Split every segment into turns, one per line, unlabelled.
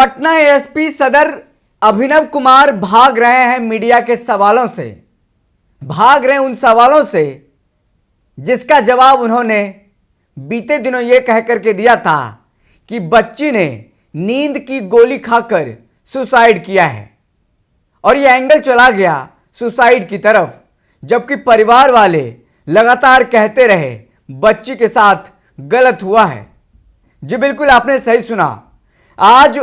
Patna ASP सदर अभिनव कुमार भाग रहे हैं मीडिया के सवालों से, भाग रहे हैं उन सवालों से जिसका जवाब उन्होंने बीते दिनों यह कह करके दिया था कि बच्ची ने नींद की गोली खाकर सुसाइड किया है। और यह एंगल चला गया सुसाइड की तरफ, जबकि परिवार वाले लगातार कहते रहे बच्ची के साथ गलत हुआ है। जी बिल्कुल, आपने सही सुना। आज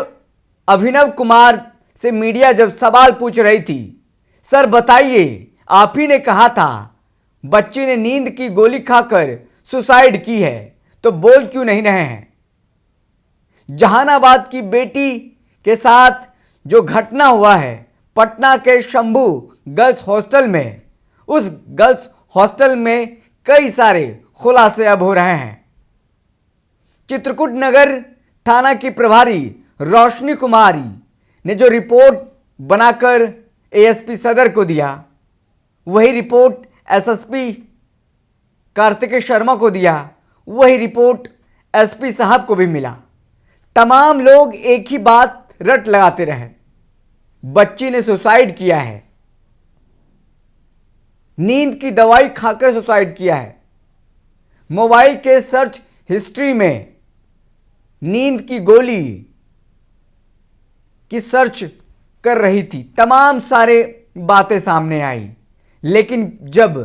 अभिनव कुमार से मीडिया जब सवाल पूछ रही थी, सर बताइए, आप ही ने कहा था बच्ची ने नींद की गोली खाकर सुसाइड की है, तो बोल क्यों नहीं रहे हैं? जहानाबाद की बेटी के साथ जो घटना हुआ है पटना के शंभू गर्ल्स हॉस्टल में, उस गर्ल्स हॉस्टल में कई सारे खुलासे अब हो रहे हैं। चित्रकूट नगर थाना की प्रभारी रोशनी कुमारी ने जो रिपोर्ट बनाकर एएसपी सदर को दिया, वही रिपोर्ट एसएसपी कार्तिकेय शर्मा को दिया, वही रिपोर्ट एसपी साहब को भी मिला। तमाम लोग एक ही बात रट लगाते रहे, बच्ची ने सुसाइड किया है, नींद की दवाई खाकर सुसाइड किया है। मोबाइल के सर्च हिस्ट्री में नींद की गोली की सर्च कर रही थी, तमाम सारे बातें सामने आई। लेकिन जब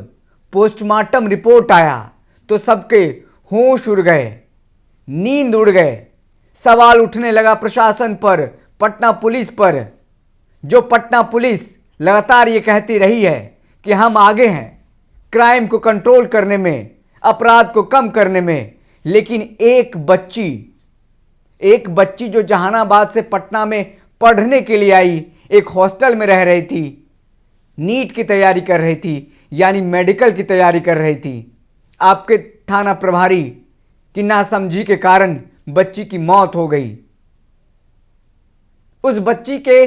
पोस्टमार्टम रिपोर्ट आया तो सबके होश उड़ गए, नींद उड़ गए। सवाल उठने लगा प्रशासन पर, पटना पुलिस पर। जो पटना पुलिस लगातार ये कहती रही है कि हम आगे हैं क्राइम को कंट्रोल करने में, अपराध को कम करने में, लेकिन एक बच्ची जो जहानाबाद से पटना में पढ़ने के लिए आई, एक हॉस्टल में रह रही थी, नीट की तैयारी कर रही थी, यानी मेडिकल की तैयारी कर रही थी। आपके थाना प्रभारी की नासमझी के कारण बच्ची की मौत हो गई। उस बच्ची के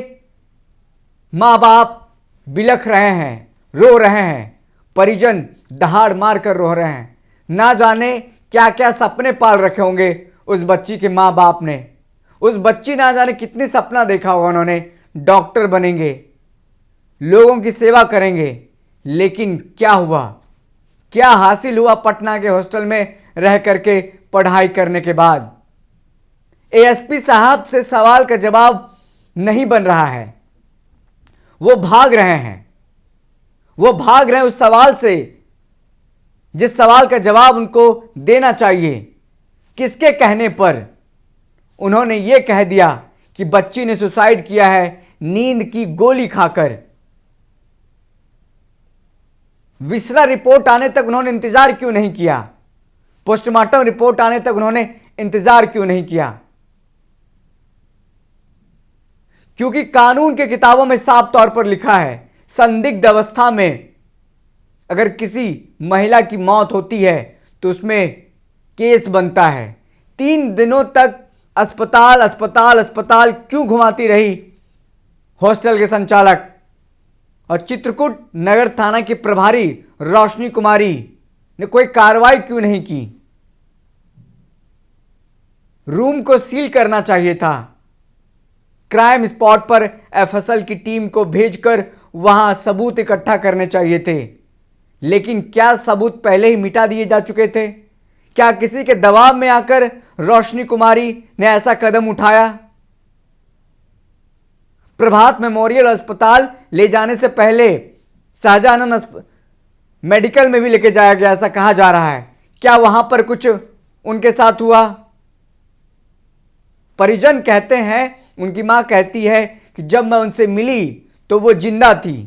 माँ बाप बिलख रहे हैं, रो रहे हैं, परिजन दहाड़ मार कर रो रहे हैं। ना जाने क्या क्या सपने पाल रखे होंगे उस बच्ची के माँ बाप ने। उस बच्ची ना जाने कितनी सपना देखा होगा उन्होंने, डॉक्टर बनेंगे, लोगों की सेवा करेंगे। लेकिन क्या हुआ, क्या हासिल हुआ पटना के हॉस्टल में रह करके पढ़ाई करने के बाद? एएसपी साहब से सवाल का जवाब नहीं बन रहा है। वो भाग रहे हैं, वो भाग रहे हैं उस सवाल से जिस सवाल का जवाब उनको देना चाहिए। किसके कहने पर उन्होंने ये कह दिया कि बच्ची ने सुसाइड किया है नींद की गोली खाकर? विसरा रिपोर्ट आने तक उन्होंने इंतजार क्यों नहीं किया? पोस्टमार्टम रिपोर्ट आने तक उन्होंने इंतजार क्यों नहीं किया? क्योंकि कानून के किताबों में साफ तौर पर लिखा है, संदिग्ध अवस्था में अगर किसी महिला की मौत होती है तो उसमें केस बनता है। 3 दिनों तक अस्पताल अस्पताल अस्पताल क्यों घुमाती रही हॉस्टल के संचालक? और चित्रकूट नगर थाना की प्रभारी रोशनी कुमारी ने कोई कार्रवाई क्यों नहीं की? रूम को सील करना चाहिए था, क्राइम स्पॉट पर एफएसएल की टीम को भेजकर वहां सबूत इकट्ठा करने चाहिए थे। लेकिन क्या सबूत पहले ही मिटा दिए जा चुके थे? क्या किसी के दबाव में आकर रोशनी कुमारी ने ऐसा कदम उठाया? प्रभात मेमोरियल अस्पताल ले जाने से पहले शाहजहानंद मेडिकल में भी लेके जाया गया, ऐसा कहा जा रहा है। क्या वहां पर कुछ उनके साथ हुआ? परिजन कहते हैं, उनकी मां कहती है कि जब मैं उनसे मिली तो वो जिंदा थी।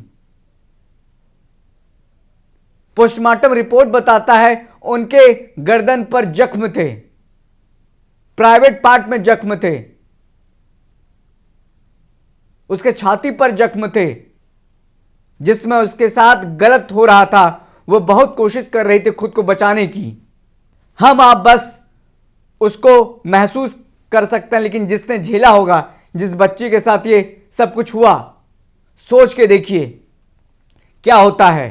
पोस्टमार्टम रिपोर्ट बताता है उनके गर्दन पर जख्म थे, प्राइवेट पार्ट में जख्म थे, उसके छाती पर जख्म थे, जिसमें उसके साथ गलत हो रहा था। वो बहुत कोशिश कर रही थी खुद को बचाने की। हम आप बस उसको महसूस कर सकते हैं, लेकिन जिसने झेला होगा, जिस बच्चे के साथ ये सब कुछ हुआ, सोच के देखिए क्या होता है।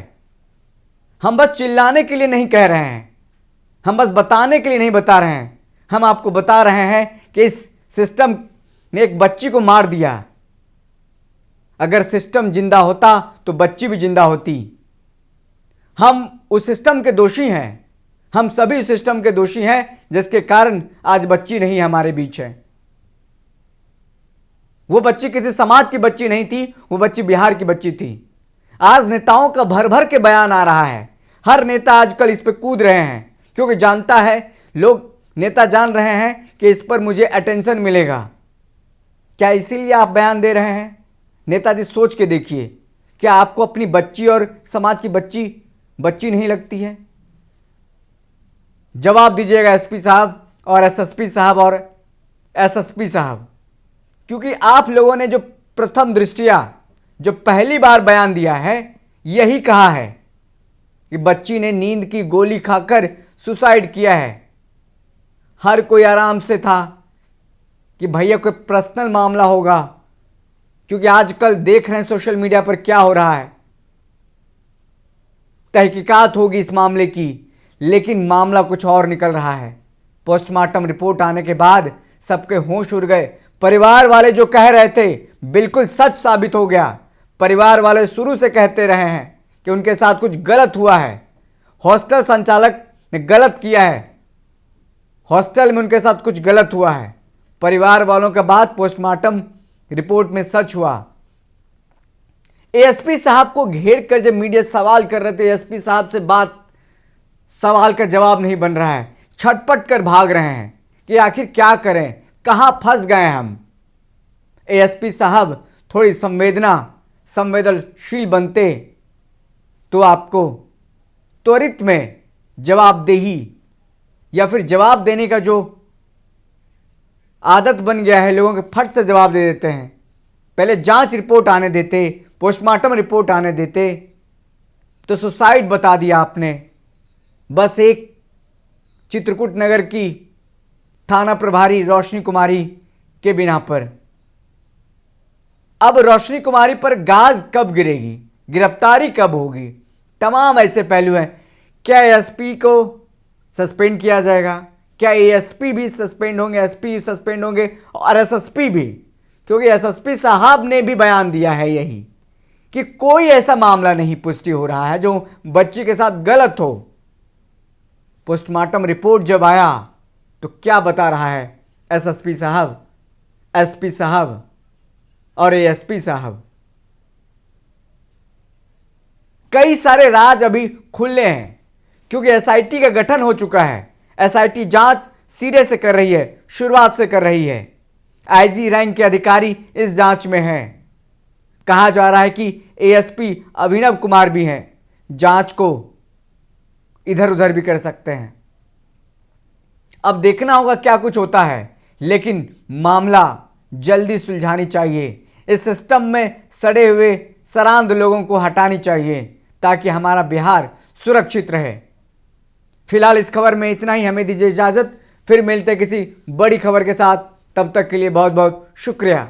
हम बस चिल्लाने के लिए नहीं कह रहे हैं, हम बस बताने के लिए नहीं बता रहे हैं। हम आपको बता रहे हैं कि इस सिस्टम ने एक बच्ची को मार दिया। अगर सिस्टम जिंदा होता तो बच्ची भी जिंदा होती। हम उस सिस्टम के दोषी हैं, हम सभी उस सिस्टम के दोषी हैं जिसके कारण आज बच्ची नहीं हमारे बीच है। वो बच्ची किसी समाज की बच्ची नहीं थी, वो बच्ची बिहार की बच्ची थी। आज नेताओं का भर भर के बयान आ रहा है। हर नेता आजकल इस पे कूद रहे हैं क्योंकि जानता है, लोग नेता जान रहे हैं कि इस पर मुझे अटेंशन मिलेगा। क्या इसीलिए आप बयान दे रहे हैं? नेताजी सोच के देखिए, क्या आपको अपनी बच्ची और समाज की बच्ची नहीं लगती है? जवाब दीजिएगा एसपी साहब और एसएसपी साहब और एसएसपी साहब, क्योंकि आप लोगों ने जो प्रथम दृष्टया जो पहली बार बयान दिया है, यही कहा है कि बच्ची ने नींद की गोली खाकर सुसाइड किया है। हर कोई आराम से था कि भैया कोई पर्सनल मामला होगा, क्योंकि आजकल देख रहे हैं सोशल मीडिया पर क्या हो रहा है। तहकीकात होगी इस मामले की, लेकिन मामला कुछ और निकल रहा है। पोस्टमार्टम रिपोर्ट आने के बाद सबके होश उड़ गए। परिवार वाले जो कह रहे थे बिल्कुल सच साबित हो गया। परिवार वाले शुरू से कहते रहे हैं कि उनके साथ कुछ गलत हुआ है, हॉस्टल संचालक ने गलत किया है, हॉस्टल में उनके साथ कुछ गलत हुआ है। परिवार वालों के बाद पोस्टमार्टम रिपोर्ट में सच हुआ। एएसपी साहब को घेर कर जब मीडिया सवाल कर रहे थे, एएसपी साहब से सवाल का जवाब नहीं बन रहा है। छटपट कर भाग रहे हैं कि आखिर क्या करें, कहां फंस गए हम। एएसपी साहब थोड़ी संवेदनशील बनते तो आपको त्वरित में जवाबदेही या फिर जवाब देने का जो आदत बन गया है, लोगों के फट से जवाब दे देते हैं। पहले जांच रिपोर्ट आने देते, पोस्टमार्टम रिपोर्ट आने देते, तो सुसाइड बता दिया आपने। बस एक चित्रकूट नगर की थाना प्रभारी रोशनी कुमारी के बिना पर। अब रोशनी कुमारी पर गाज कब गिरेगी, गिरफ्तारी कब होगी, तमाम ऐसे पहलू हैं। क्या एसपी को सस्पेंड किया जाएगा? क्या एएसपी भी सस्पेंड होंगे, एसपी सस्पेंड होंगे और एसएसपी भी? क्योंकि एसएसपी साहब ने भी बयान दिया है यही कि कोई ऐसा मामला नहीं पुष्टि हो रहा है जो बच्ची के साथ गलत हो। पोस्टमार्टम रिपोर्ट जब आया तो क्या बता रहा है एसएसपी साहब, एसपी साहब और एएसपी साहब? कई सारे राज अभी खुले हैं क्योंकि एसआईटी का गठन हो चुका है। एसआईटी जांच सिरे से कर रही है, शुरुआत से कर रही है। आईजी रैंक के अधिकारी इस जांच में हैं। कहा जा रहा है कि एएसपी अभिनव कुमार भी हैं, जांच को इधर उधर भी कर सकते हैं। अब देखना होगा क्या कुछ होता है, लेकिन मामला जल्दी सुलझानी चाहिए। इस सिस्टम में सड़े हुए सरांध लोगों को हटानी चाहिए ताकि हमारा बिहार सुरक्षित रहे। फिलहाल इस खबर में इतना ही। हमें दीजिए इजाजत, फिर मिलते किसी बड़ी खबर के साथ। तब तक के लिए बहुत बहुत शुक्रिया।